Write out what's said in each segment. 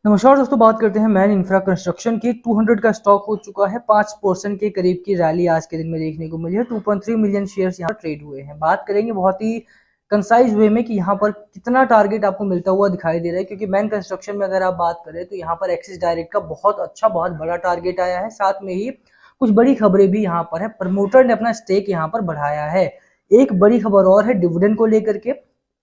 नमस्कार दोस्तों, बात करते हैं मैन इंफ्रा कंस्ट्रक्शन की। 200 का स्टॉक हो चुका है। 5% के करीब की रैली आज के दिन में देखने को मिली है। 2.3 मिलियन शेयर्स यहाँ ट्रेड हुए हैं। बात करेंगे बहुत ही कंसाइज वे में कि यहाँ पर कितना टारगेट आपको मिलता हुआ दिखाई दे रहा है, क्योंकि मैन कंस्ट्रक्शन में अगर आप बात करें तो यहाँ पर एक्सिस डायरेक्ट का बहुत बड़ा टारगेट आया है। साथ में ही कुछ बड़ी खबरें भी यहाँ पर है। प्रमोटर ने अपना स्टेक यहाँ पर बढ़ाया है। एक बड़ी खबर और है डिविडेंड को लेकर के।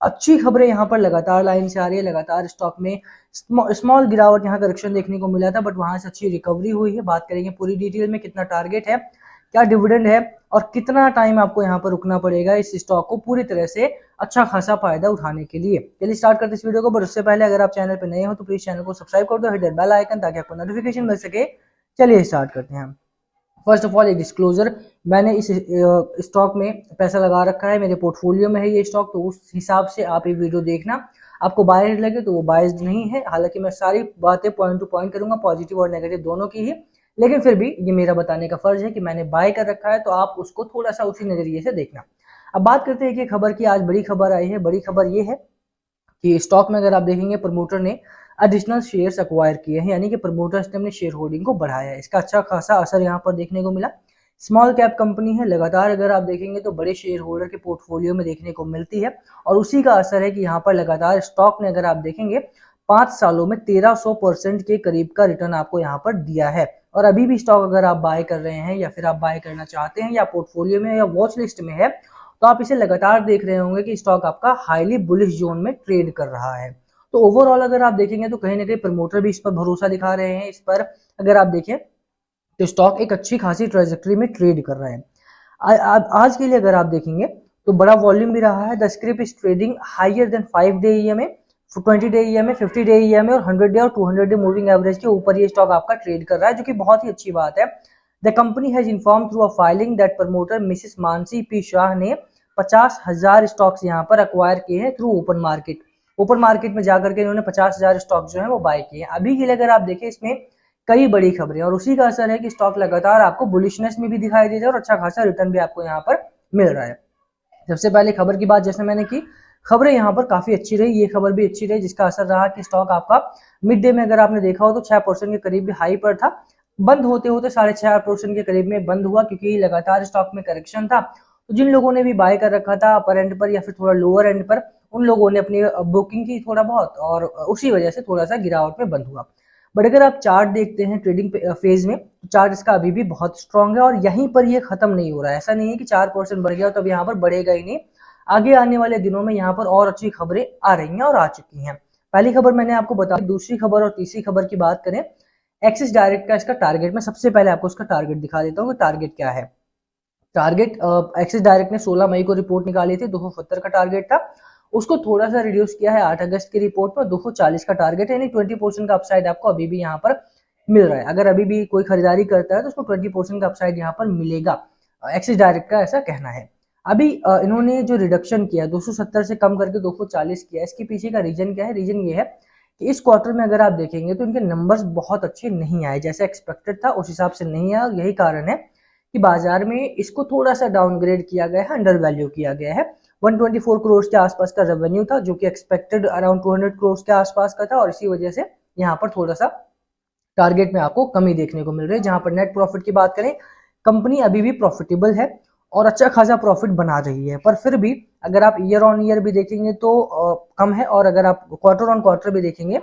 अच्छी खबरें यहाँ पर लगातार लाइन से आ रही है। लगातार स्टॉक में स्मॉल गिरावट, यहाँ करेक्शन देखने को मिला था, बट वहां से अच्छी रिकवरी हुई है। बात करेंगे पूरी डिटेल में, कितना टारगेट है, क्या डिविडेंड है और कितना टाइम आपको यहाँ पर रुकना पड़ेगा इस स्टॉक को पूरी तरह से अच्छा खासा फायदा उठाने के लिए। चलिए स्टार्ट करते इस वीडियो को। बट उससे पहले अगर आप चैनल पर नए हो तो प्लीज चैनल को सब्सक्राइब कर दो, हिट दैट बेल आइकन, ताकि आपको नोटिफिकेशन मिल सके। चलिए स्टार्ट करते हैं। फर्स्ट ऑफ ऑल एक डिस्क्लोजर, मैंने इस स्टॉक में पैसा लगा रखा है, मेरे पोर्टफोलियो में है ये स्टॉक, तो उस हिसाब से आप ये वीडियो देखना। आपको बायर्ड लगे तो वो बायर्ड नहीं है। हालांकि मैं सारी बातें पॉइंट टू पॉइंट करूंगा, पॉजिटिव और नेगेटिव दोनों की ही, लेकिन फिर भी ये मेरा बताने का फर्ज है कि मैंने बाय कर रखा है, तो आप उसको थोड़ा सा उसी नजरिए से देखना। अब बात करते हैं कि खबर की। आज बड़ी खबर आई है। बड़ी खबर ये है कि स्टॉक में अगर आप देखेंगे, प्रमोटर ने एडिशनल शेयर्स एक्वायर किए हैं, यानी कि प्रमोटर्स ने अपने शेयर होल्डिंग को बढ़ाया है। इसका अच्छा खासा असर यहाँ पर देखने को मिला। स्मॉल कैप कंपनी है, लगातार अगर आप देखेंगे तो बड़े शेयर होल्डर के पोर्टफोलियो में देखने को मिलती है, और उसी का असर है कि यहाँ पर लगातार स्टॉक ने, अगर आप देखेंगे, 5 सालों में 1300% के करीब का रिटर्न आपको यहाँ पर दिया है। और अभी भी स्टॉक अगर आप बाय कर रहे हैं या फिर आप बाय करना चाहते हैं या पोर्टफोलियो में या वॉच लिस्ट में है, तो आप इसे लगातार देख रहे होंगे कि स्टॉक आपका हाईली बुलिश जोन में ट्रेड कर रहा है। तो ओवरऑल अगर आप देखेंगे तो कहीं ना कहीं प्रमोटर भी इस पर भरोसा दिखा रहे हैं। इस पर अगर आप देखें तो स्टॉक एक अच्छी खासी ट्रेजेक्टरी में ट्रेड कर रहा है। आज के लिए अगर आप देखेंगे तो बड़ा वॉल्यूम भी रहा है। The scrip is trading higher than 5 day EMA, 20 day EMA, 50 day EMA और 100 डे और 200 डे मूविंग एवरेज के ऊपर ये स्टॉक आपका ट्रेड कर रहा है, जो कि बहुत ही अच्छी बात है। The company has inform through a filing that promoter Mrs Mansi P Shah ने 50,000 स्टॉक्स यहाँ पर अक्वायर किए हैं through open market. Open market में जाकर के इन्होंने 50,000 स्टॉक जो है वो बाय किए हैं। अभी के लिए अगर आप देखें, इसमें कई बड़ी खबरें, और उसी का असर है कि स्टॉक लगातार आपको बुलिशनेस में भी दिखाई दे रहा है और अच्छा खासा रिटर्न भी आपको यहाँ पर मिल रहा है। सबसे पहले खबर की बात जैसे मैंने की, खबरें यहाँ पर काफी अच्छी रही। ये खबर भी अच्छी रही जिसका असर रहा कि स्टॉक आपका मिड डे में अगर आपने देखा हो तो 6% के करीब भी हाई पर था। बंद होते होते 6.5% के करीब में बंद हुआ, क्योंकि लगातार स्टॉक में करेक्शन था। तो जिन लोगों ने भी बाय कर रखा था अपर एंड पर या फिर थोड़ा लोअर एंड पर, उन लोगों ने अपनी बुकिंग की थोड़ा बहुत, और उसी वजह से थोड़ा सा गिरावट में बंद हुआ। बट अगर आप चार्ट देखते हैं ट्रेडिंग फेज में, तो चार्ट इसका अभी भी बहुत स्ट्रांग है और यहीं पर ये खत्म नहीं हो रहा है। ऐसा नहीं है कि 4% बढ़ गया तो अब यहाँ पर बढ़ेगा ही नहीं। आगे आने वाले दिनों में यहाँ पर और अच्छी खबरें आ रही हैं और आ चुकी हैं। पहली खबर मैंने आपको बता दी। दूसरी खबर और तीसरी खबर की बात करें, एक्सिस डायरेक्ट का इसका टारगेट, मैं सबसे पहले आपको इसका टारगेट दिखा देता हूँ कि टारगेट क्या है। टारगेट एक्सिस डायरेक्ट ने 16 मई को रिपोर्ट निकाली थी, 270 का टारगेट था। उसको थोड़ा सा रिड्यूस किया है 8 अगस्त की रिपोर्ट पर, 240 का टारगेट है, यानी 20% का अपसाइड आपको अभी भी यहाँ पर मिल रहा है। अगर अभी भी कोई खरीदारी करता है तो उसको 20% का अपसाइड यहाँ पर मिलेगा। एक्सिस डायरेक्ट का ऐसा कहना है। अभी इन्होंने जो रिडक्शन किया 270 से कम करके 240 किया, इसके पीछे का रीजन क्या है? रीजन ये है कि इस क्वार्टर में अगर आप देखेंगे तो इनके नंबर्स बहुत अच्छे नहीं आए, जैसे एक्सपेक्टेड था उस हिसाब से नहीं आया। यही कारण है कि बाजार में इसको थोड़ा सा डाउनग्रेड किया गया है, अंडर वैल्यू किया गया है। 124 करोड़ के आसपास का रेवेन्यू था, जो कि एक्सपेक्टेड अराउंड 200 करोड़ के आसपास का था, और इसी वजह से यहाँ पर थोड़ा सा टारगेट में आपको कमी देखने को मिल रही है। जहां पर नेट प्रॉफिट की बात करें, कंपनी अभी भी प्रॉफिटेबल है और अच्छा खासा प्रॉफिट बना रही है, पर फिर भी अगर आप ईयर ऑन ईयर भी देखेंगे तो कम है, और अगर आप क्वार्टर ऑन क्वार्टर भी देखेंगे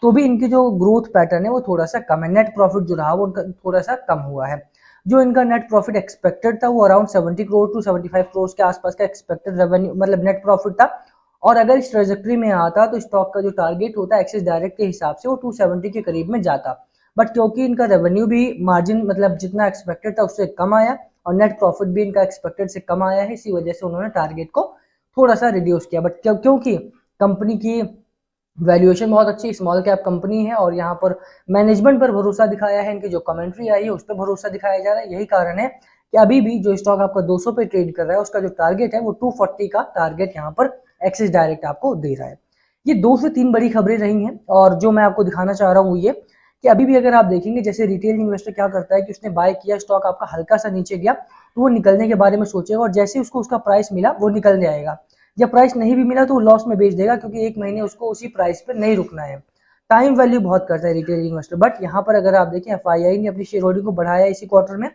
तो भी इनकी जो ग्रोथ पैटर्न है वो थोड़ा सा कम है। नेट प्रॉफिट जो रहा वो थोड़ा सा कम हुआ है। जो इनका नेट प्रॉफिट एक्सपेक्टेड था वो अराउंड 70 करोड़ टू 75 करोड़ के आसपास का एक्सपेक्टेड रेवेन्यू, मतलब नेट प्रॉफिट था। और अगर इस ट्रेजेक्टरी में आता तो स्टॉक का जो टारगेट होता है एक्सिस डायरेक्ट के हिसाब से वो 270 के करीब में जाता। बट क्योंकि इनका रेवेन्यू भी मार्जिन, मतलब जितना एक्सपेक्टेड था उससे कम आया, और नेट प्रॉफिट भी इनका एक्सपेक्टेड से कम आया है, इसी वजह से उन्होंने टारगेट को थोड़ा सा रिड्यूस किया। बट क्योंकि कंपनी की वैल्यूएशन बहुत अच्छी, स्मॉल कैप कंपनी है, और यहाँ पर मैनेजमेंट पर भरोसा दिखाया है, इनकी जो कमेंट्री आई है उस पर भरोसा दिखाया जा रहा है। यही कारण है कि अभी भी जो स्टॉक आपका 200 पे ट्रेड कर रहा है, उसका जो टारगेट है वो 240 का टारगेट यहाँ पर एक्सिस डायरेक्ट आपको दे रहा है। ये 2 से 3 बड़ी खबरें रही हैं, और जो मैं आपको दिखाना चाह रहा हूँ ये कि अभी भी अगर आप देखेंगे, जैसे रिटेल इन्वेस्टर क्या करता है कि उसने बाय किया, स्टॉक आपका हल्का सा नीचे गया तो वो निकलने के बारे में सोचेगा, और जैसे ही उसको उसका प्राइस मिला वो निकल जाएगा। जब प्राइस नहीं भी मिला तो वो लॉस में बेच देगा, क्योंकि एक महीने उसको उसी प्राइस पे नहीं रुकना है। टाइम वैल्यू बहुत करता है रिटेल इन्वेस्टर। बट यहाँ पर अगर आप देखें एफआईआई ने अपनी शेयर होल्डिंग को बढ़ाया इसी क्वार्टर में,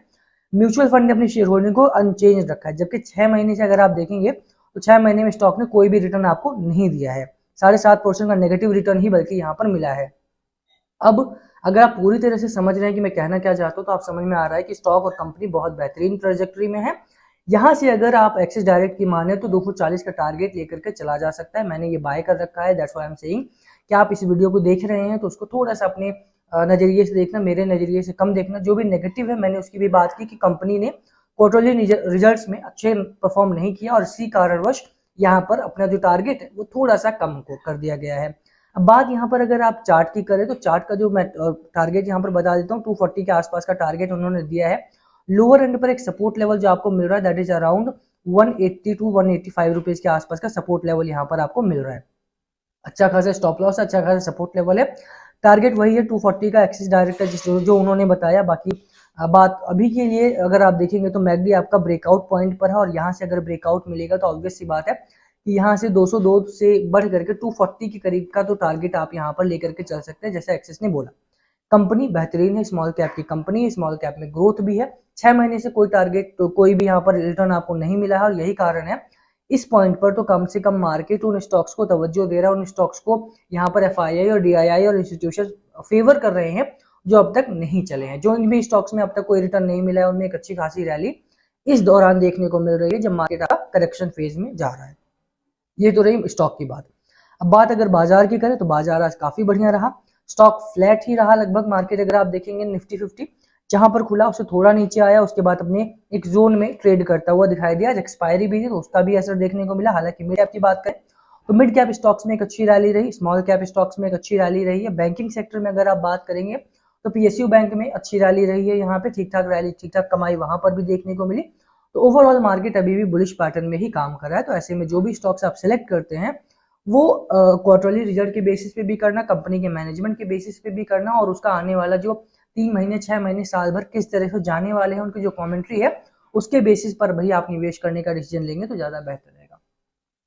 म्यूचुअल फंड ने अपनी शेयर होल्डिंग को अनचेंज रखा है, जबकि 6 महीने से अगर आप देखेंगे तो 6 महीने में स्टॉक ने कोई भी रिटर्न आपको नहीं दिया है, 7.5% का नेगेटिव रिटर्न ही बल्कि यहाँ पर मिला है। अब अगर आप पूरी तरह से समझ रहे हैं कि मैं कहना क्या चाहता हूँ, तो आप समझ में आ रहा है कि स्टॉक और कंपनी बहुत बेहतरीन ट्रेजेक्टरी में है। यहाँ से अगर आप एक्सिस डायरेक्ट की माने तो 240 का टारगेट लेकर के चला जा सकता है। मैंने ये बाय कर रखा है, that's why I am saying कि आप इस वीडियो को देख रहे हैं तो उसको थोड़ा सा अपने नजरिए से देखना, मेरे नजरिए से कम देखना। जो भी नेगेटिव है मैंने उसकी भी बात की कि कंपनी ने क्वार्टरली रिजल्ट्स में अच्छे परफॉर्म नहीं किया और इसी कारणवश यहाँ पर अपना जो टारगेट है वो थोड़ा सा कम को कर दिया गया है। अब बात यहाँ पर अगर आप चार्ट की करें तो चार्ट का जो मैं टारगेट यहाँ पर बता देता हूँ, 240 के आसपास का टारगेट उन्होंने दिया है। लोअर एंड पर एक सपोर्ट लेवल जो आपको मिल रहा है that is around 180 to 185 rupees के आसपास का सपोर्ट लेवल यहाँ पर आपको मिल रहा है। अच्छा खासा स्टॉप लॉस, अच्छा खासा सपोर्ट लेवल है। टारगेट वही है 240 का एक्सिस डायरेक्ट जो उन्होंने बताया। बाकी बात अभी के लिए अगर आप देखेंगे तो मैकडी आपका ब्रेकआउट पॉइंट पर है और यहाँ से अगर ब्रेकआउट मिलेगा तो ऑब्वियस सी बात है कि यहाँ से 202 से बढ़ करके 240 के करीब का तो टारगेट आप यहाँ पर लेकर के चल सकते हैं, जैसे एक्सिस ने बोला। कंपनी बेहतरीन है, स्मॉल कैप की कंपनी, स्मॉल कैप में ग्रोथ भी है। 6 महीने से कोई टारगेट तो कोई भी यहाँ पर रिटर्न आपको नहीं मिला है और यही कारण है इस पॉइंट पर तो कम से कम मार्केट उन स्टॉक्स को तवज्जो दे रहा है, उन स्टॉक्स को यहाँ पर एफआईआई और डीआईआई और इंस्टीट्यूशन फेवर कर रहे हैं जो अब तक नहीं चले हैं। जो इन भी स्टॉक्स में अब तक कोई रिटर्न नहीं मिला है उनमें एक अच्छी खासी रैली इस दौरान देखने को मिल रही है जब मार्केट का करेक्शन फेज में जा रहा है। ये तो रही स्टॉक की बात। अब बात अगर बाजार की करें तो बाजार आज काफी बढ़िया रहा, स्टॉक फ्लैट ही रहा लगभग। मार्केट अगर आप देखेंगे निफ्टी 50 जहां पर खुला उससे थोड़ा नीचे आया, उसके बाद अपने एक जोन में ट्रेड करता हुआ दिखाई दिया। आज एक्सपायरी भी थी तो उसका भी असर देखने को मिला। हालांकि मिड कैप की बात करें तो मिड कैप स्टॉक्स में एक अच्छी रैली रही, स्मॉल कैप स्टॉक्स में एक अच्छी रैली रही है। बैंकिंग सेक्टर में अगर आप बात करेंगे तो पीएसयू बैंक में अच्छी रैली रही है, यहाँ पे ठीक ठाक रैली, ठीक ठाक कमाई वहां पर भी देखने को मिली। तो ओवरऑल मार्केट अभी भी बुलिश पैटर्न में ही काम कर रहा है। तो ऐसे में जो भी स्टॉक्स आप सिलेक्ट करते हैं वो क्वार्टरली रिजल्ट के बेसिस पे भी करना, कंपनी के मैनेजमेंट के बेसिस पे भी करना और उसका आने वाला जो 3 महीने 6 महीने साल भर किस तरह से जाने वाले हैं उनकी जो कमेंट्री है उसके बेसिस पर भाई आप निवेश करने का डिसीजन लेंगे तो ज्यादा बेहतर रहेगा।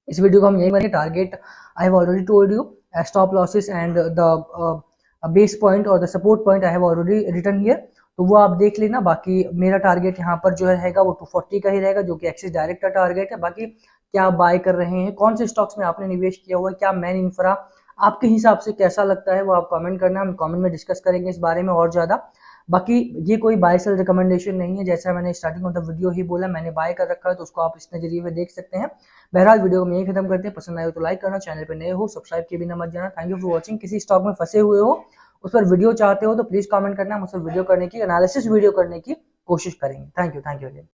इस वीडियो को हम यही करेंगे। Target I have already told you, stop losses and the base point और the support point I have already written here, तो वो आप देख लेना। बाकी मेरा टारगेट यहाँ पर जो रहेगा वो 240 का ही रहेगा जो कि एक्सिस डायरेक्ट का टारगेट है। बाकी क्या आप बाय कर रहे हैं, कौन से स्टॉक्स में आपने निवेश किया हुआ है, क्या मैन इंफ्रा आपके हिसाब से कैसा लगता है वो आप कमेंट करना, हम कमेंट में डिस्कस करेंगे इस बारे में और ज्यादा। बाकी ये कोई बाय सेल रिकमेंडेशन नहीं है, जैसा मैंने स्टार्टिंग ऑफ द वीडियो ही बोला, मैंने बाय कर रखा है तो उसको आप इस नजरिए में देख सकते हैं। बहरहाल वीडियो को यही खत्म करते हैं। पसंद आए तो लाइक करना, चैनल पर नए हो सब्सक्राइब किए बिना मत जाना। Thank you for watching. किसी स्टॉक में फंसे हुए हो उस पर वीडियो चाहते हो तो प्लीज कमेंट करना, मुझसे वीडियो करने की एनालिसिस वीडियो करने की कोशिश करेंगे। Thank you again.